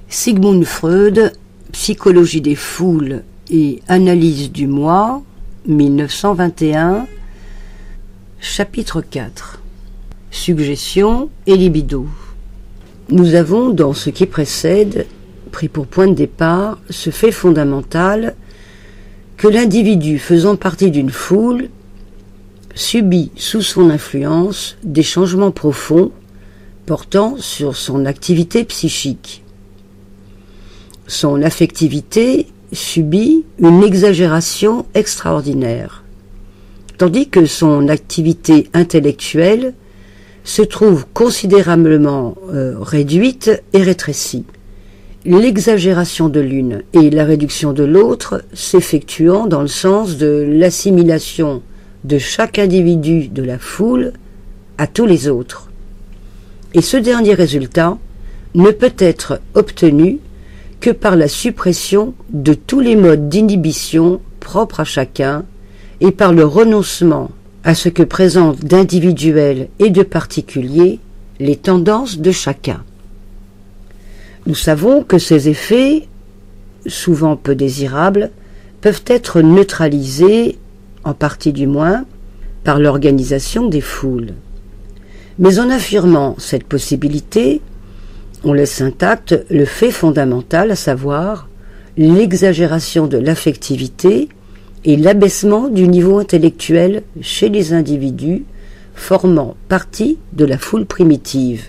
Sigmund Freud, Psychologie des foules et analyse du moi, 1921, chapitre 4. Suggestion et libido. Nous avons, dans ce qui précède, pris pour point de départ ce fait fondamental que l'individu faisant partie d'une foule subit sous son influence des changements profonds portant sur son activité psychique. Son affectivité subit une exagération extraordinaire, tandis que son activité intellectuelle se trouve considérablement réduite et rétrécie. L'exagération de l'une et la réduction de l'autre s'effectuant dans le sens de l'assimilation de chaque individu de la foule à tous les autres. Et ce dernier résultat ne peut être obtenu que par la suppression de tous les modes d'inhibition propres à chacun et par le renoncement à ce que présentent d'individuel et de particulier les tendances de chacun. Nous savons que ces effets, souvent peu désirables, peuvent être neutralisés, en partie du moins, par l'organisation des foules. Mais en affirmant cette possibilité, on laisse intact le fait fondamental, à savoir l'exagération de l'affectivité et l'abaissement du niveau intellectuel chez les individus formant partie de la foule primitive.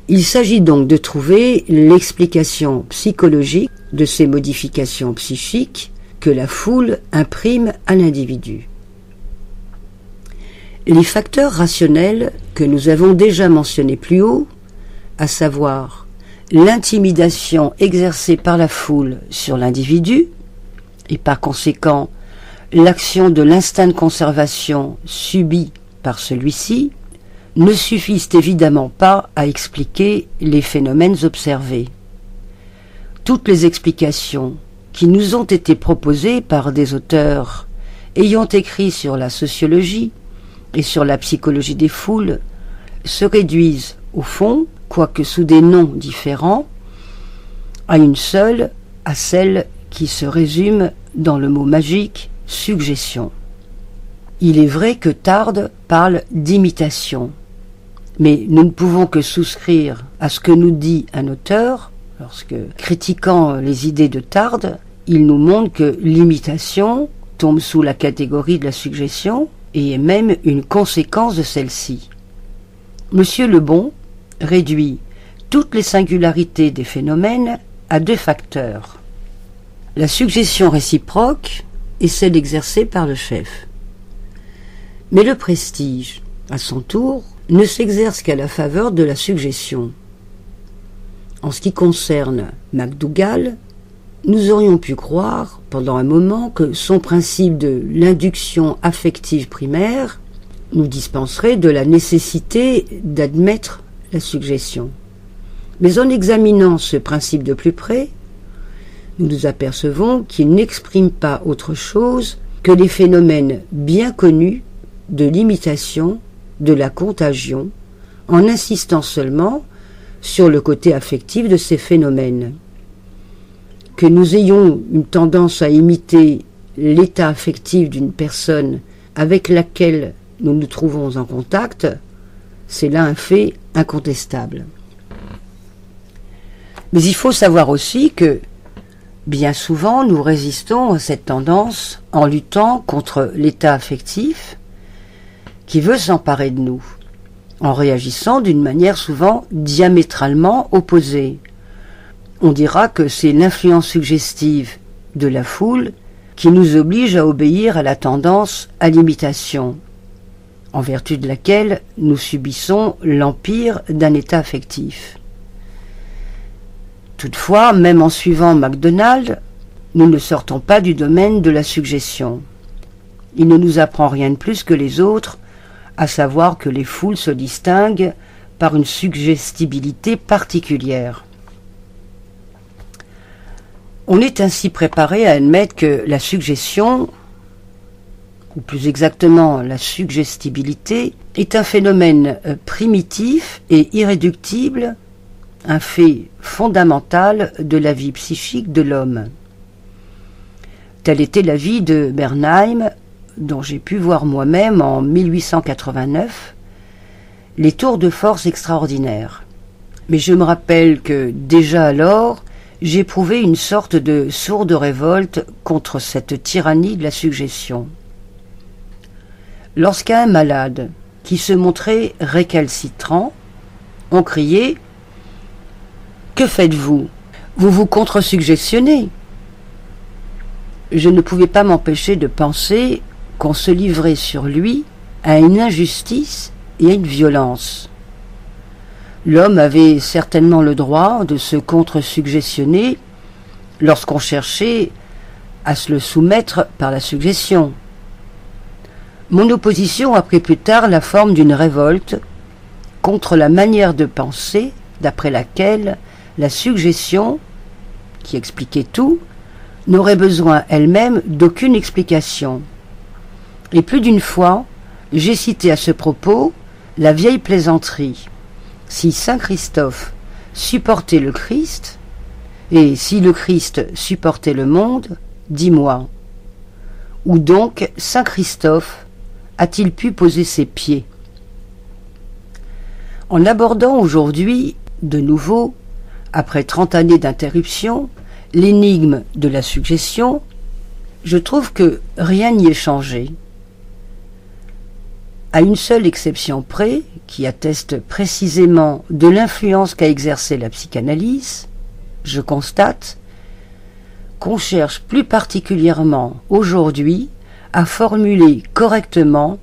Il s'agit donc de trouver l'explication psychologique de ces modifications psychiques que la foule imprime à l'individu. Les facteurs rationnels que nous avons déjà mentionnés plus haut, à savoir l'intimidation exercée par la foule sur l'individu, et par conséquent l'action de l'instinct de conservation subie par celui-ci, ne suffisent évidemment pas à expliquer les phénomènes observés. Toutes les explications qui nous ont été proposées par des auteurs ayant écrit sur la sociologie et sur la psychologie des foules se réduisent, au fond, quoique sous des noms différents, à une seule, à celle qui se résume dans le mot magique « suggestion ». Il est vrai que Tarde parle d'imitation, mais nous ne pouvons que souscrire à ce que nous dit un auteur, lorsque, critiquant les idées de Tarde, il nous montre que l'imitation tombe sous la catégorie de la suggestion et est même une conséquence de celle-ci. Monsieur Lebon réduit toutes les singularités des phénomènes à deux facteurs. La suggestion réciproque est celle exercée par le chef. Mais le prestige, à son tour, ne s'exerce qu'à la faveur de la suggestion. En ce qui concerne MacDougall, nous aurions pu croire pendant un moment que son principe de l'induction affective primaire nous dispenserait de la nécessité d'admettre la suggestion. Mais en examinant ce principe de plus près, nous nous apercevons qu'il n'exprime pas autre chose que les phénomènes bien connus de l'imitation, de la contagion, en insistant seulement sur le côté affectif de ces phénomènes. Que nous ayons une tendance à imiter l'état affectif d'une personne avec laquelle nous nous trouvons en contact, c'est là un fait incontestable. Mais il faut savoir aussi que bien souvent, nous résistons à cette tendance en luttant contre l'état affectif qui veut s'emparer de nous, en réagissant d'une manière souvent diamétralement opposée. On dira que c'est l'influence suggestive de la foule qui nous oblige à obéir à la tendance à l'imitation, en vertu de laquelle nous subissons l'empire d'un état affectif. Toutefois, même en suivant MacDonald, nous ne sortons pas du domaine de la suggestion. Il ne nous apprend rien de plus que les autres, à savoir que les foules se distinguent par une suggestibilité particulière. On est ainsi préparé à admettre que la suggestion, ou plus exactement la suggestibilité, est un phénomène primitif et irréductible, un fait fondamentale de la vie psychique de l'homme. Tel était l'avis de Bernheim, dont j'ai pu voir moi-même en 1889 les tours de force extraordinaires. Mais je me rappelle que, déjà alors, j'éprouvais une sorte de sourde révolte contre cette tyrannie de la suggestion. Lorsqu'un malade, qui se montrait récalcitrant, on criait « Que faites-vous? Vous vous contre-suggestionnez !» Je ne pouvais pas m'empêcher de penser qu'on se livrait sur lui à une injustice et à une violence. L'homme avait certainement le droit de se contre-suggestionner lorsqu'on cherchait à se le soumettre par la suggestion. Mon opposition a pris plus tard la forme d'une révolte contre la manière de penser d'après laquelle la suggestion, qui expliquait tout, n'aurait besoin elle-même d'aucune explication. Et plus d'une fois, j'ai cité à ce propos la vieille plaisanterie. Si saint Christophe supportait le Christ, et si le Christ supportait le monde, dis-moi, où donc saint Christophe a-t-il pu poser ses pieds? En abordant aujourd'hui, de nouveau, après 30 années d'interruption, l'énigme de la suggestion, je trouve que rien n'y est changé. À une seule exception près, qui atteste précisément de l'influence qu'a exercée la psychanalyse, je constate qu'on cherche plus particulièrement aujourd'hui à formuler correctement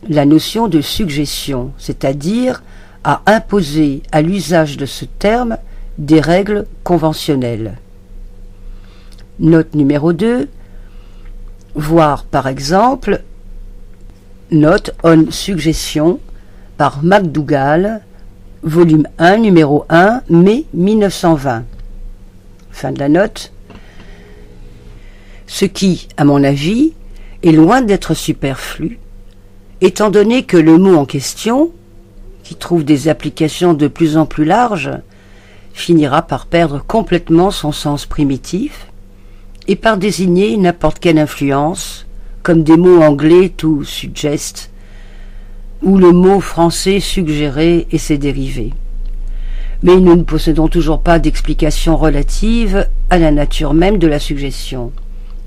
la notion de suggestion, c'est-à-dire à imposer à l'usage de ce terme des règles conventionnelles. Note numéro 2, voir par exemple Note on Suggestion par McDougall, volume 1, numéro 1, mai 1920. Fin de la note. Ce qui, à mon avis, est loin d'être superflu, étant donné que le mot en question, qui trouve des applications de plus en plus larges, finira par perdre complètement son sens primitif et par désigner n'importe quelle influence, comme des mots anglais tout suggest, ou le mot français suggérer et ses dérivés. Mais nous ne possédons toujours pas d'explication relative à la nature même de la suggestion,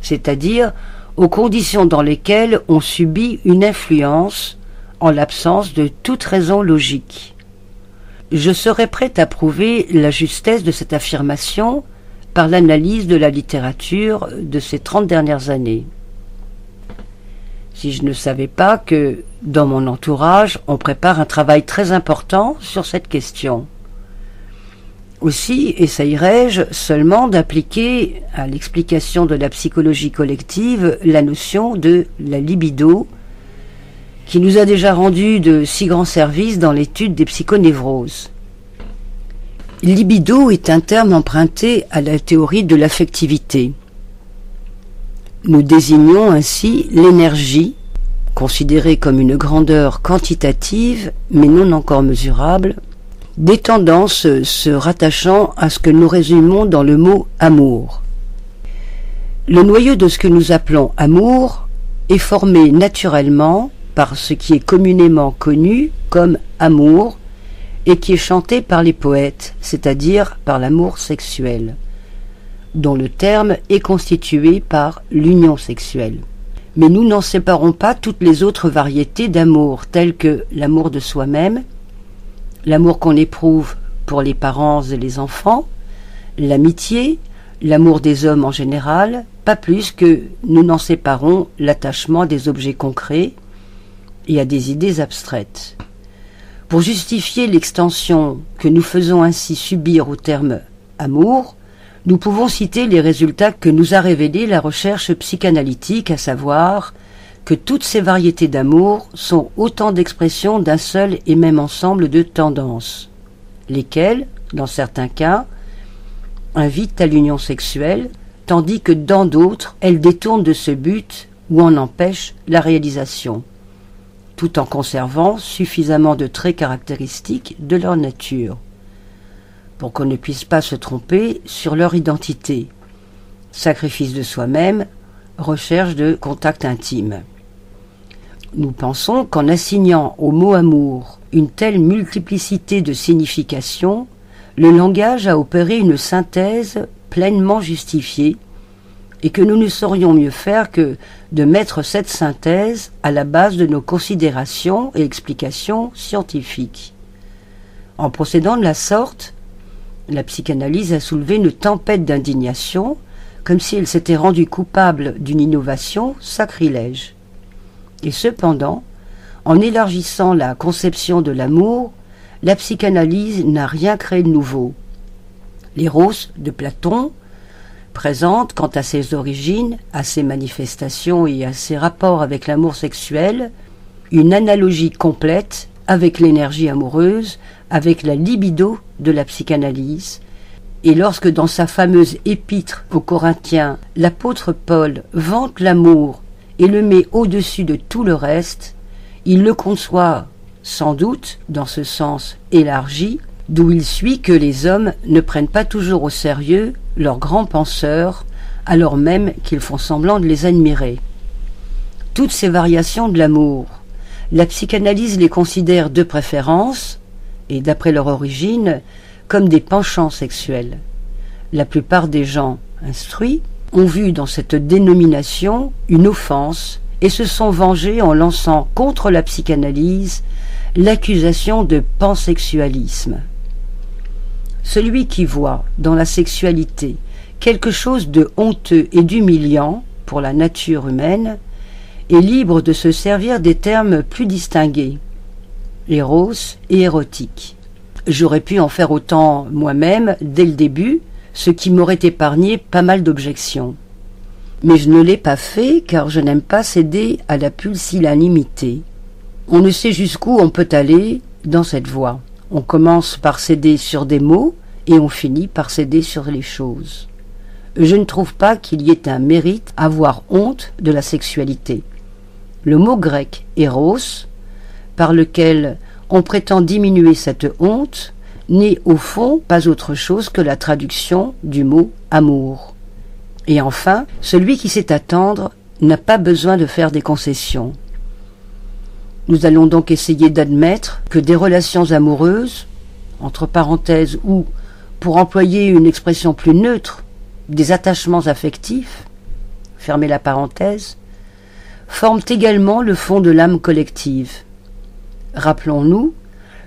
c'est-à-dire aux conditions dans lesquelles on subit une influence en l'absence de toute raison logique. Je serais prêt à prouver la justesse de cette affirmation par l'analyse de la littérature de ces 30 dernières années. Si je ne savais pas que, dans mon entourage, on prépare un travail très important sur cette question. Aussi essayerai-je seulement d'appliquer à l'explication de la psychologie collective la notion de la libido, qui nous a déjà rendu de si grands services dans l'étude des psychonévroses. Libido est un terme emprunté à la théorie de l'affectivité. Nous désignons ainsi l'énergie, considérée comme une grandeur quantitative, mais non encore mesurable, des tendances se rattachant à ce que nous résumons dans le mot amour. Le noyau de ce que nous appelons amour est formé naturellement par ce qui est communément connu comme amour et qui est chanté par les poètes, c'est-à-dire par l'amour sexuel, dont le terme est constitué par l'union sexuelle. Mais nous n'en séparons pas toutes les autres variétés d'amour, telles que l'amour de soi-même, l'amour qu'on éprouve pour les parents et les enfants, l'amitié, l'amour des hommes en général, pas plus que nous n'en séparons l'attachement des objets concrets et à des idées abstraites. Pour justifier l'extension que nous faisons ainsi subir au terme amour, nous pouvons citer les résultats que nous a révélés la recherche psychanalytique, à savoir que toutes ces variétés d'amour sont autant d'expressions d'un seul et même ensemble de tendances, lesquelles, dans certains cas, invitent à l'union sexuelle, tandis que dans d'autres, elles détournent de ce but ou en empêchent la réalisation, tout en conservant suffisamment de traits caractéristiques de leur nature. pour qu'on ne puisse pas se tromper sur leur identité. Sacrifice de soi-même, recherche de contact intime. Nous pensons qu'en assignant au mot amour une telle multiplicité de significations, le langage a opéré une synthèse pleinement justifiée et que nous ne saurions mieux faire que de mettre cette synthèse à la base de nos considérations et explications scientifiques. En procédant de la sorte, la psychanalyse a soulevé une tempête d'indignation, comme si elle s'était rendue coupable d'une innovation sacrilège. Et cependant, en élargissant la conception de l'amour, la psychanalyse n'a rien créé de nouveau. L'éros de Platon présente, quant à ses origines, à ses manifestations et à ses rapports avec l'amour sexuel, une analogie complète avec l'énergie amoureuse, avec la libido de la psychanalyse. Et lorsque dans sa fameuse épître aux Corinthiens, l'apôtre Paul vante l'amour et le met au-dessus de tout le reste, il le conçoit sans doute dans ce sens élargi, d'où il suit que les hommes ne prennent pas toujours au sérieux leurs grands penseurs, alors même qu'ils font semblant de les admirer. Toutes ces variations de l'amour, la psychanalyse les considère de préférence, et d'après leur origine, comme des penchants sexuels. La plupart des gens instruits ont vu dans cette dénomination une offense et se sont vengés en lançant contre la psychanalyse l'accusation de pansexualisme. Celui qui voit dans la sexualité quelque chose de honteux et d'humiliant pour la nature humaine est libre de se servir des termes plus distingués, éros et érotique. J'aurais pu en faire autant moi-même dès le début, ce qui m'aurait épargné pas mal d'objections. Mais je ne l'ai pas fait car je n'aime pas céder à la pusillanimité. On ne sait jusqu'où on peut aller dans cette voie. On commence par céder sur des mots et on finit par céder sur les choses. Je ne trouve pas qu'il y ait un mérite à avoir honte de la sexualité. Le mot grec « éros », par lequel on prétend diminuer cette honte, n'est au fond pas autre chose que la traduction du mot « amour ». Et enfin, celui qui sait attendre n'a pas besoin de faire des concessions. Nous allons donc essayer d'admettre que des relations amoureuses, entre parenthèses ou, pour employer une expression plus neutre, des attachements affectifs, fermez la parenthèse, forment également le fond de l'âme collective. Rappelons-nous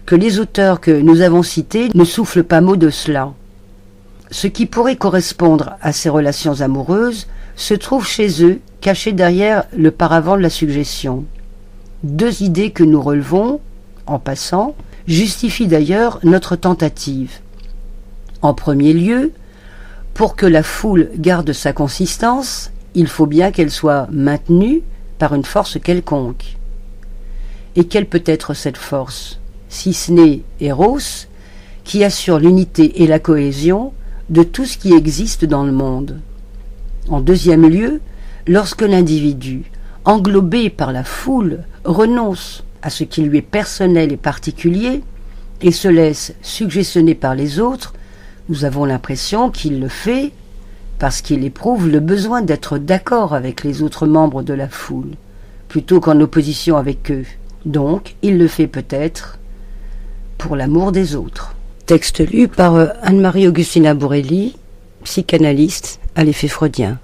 que les auteurs que nous avons cités ne soufflent pas mot de cela. Ce qui pourrait correspondre à ces relations amoureuses se trouve chez eux, caché derrière le paravent de la suggestion. Deux idées que nous relevons, en passant, justifient d'ailleurs notre tentative. En premier lieu, pour que la foule garde sa consistance, il faut bien qu'elle soit maintenue par une force quelconque. Et quelle peut être cette force, si ce n'est Eros, qui assure l'unité et la cohésion de tout ce qui existe dans le monde. En deuxième lieu, lorsque l'individu, englobé par la foule, renonce à ce qui lui est personnel et particulier et se laisse suggestionner par les autres, nous avons l'impression qu'il le fait parce qu'il éprouve le besoin d'être d'accord avec les autres membres de la foule, plutôt qu'en opposition avec eux. Donc, il le fait peut-être pour l'amour des autres. Texte lu par Anne-Marie Augustina Borelli, psychanalyste à l'effet freudien.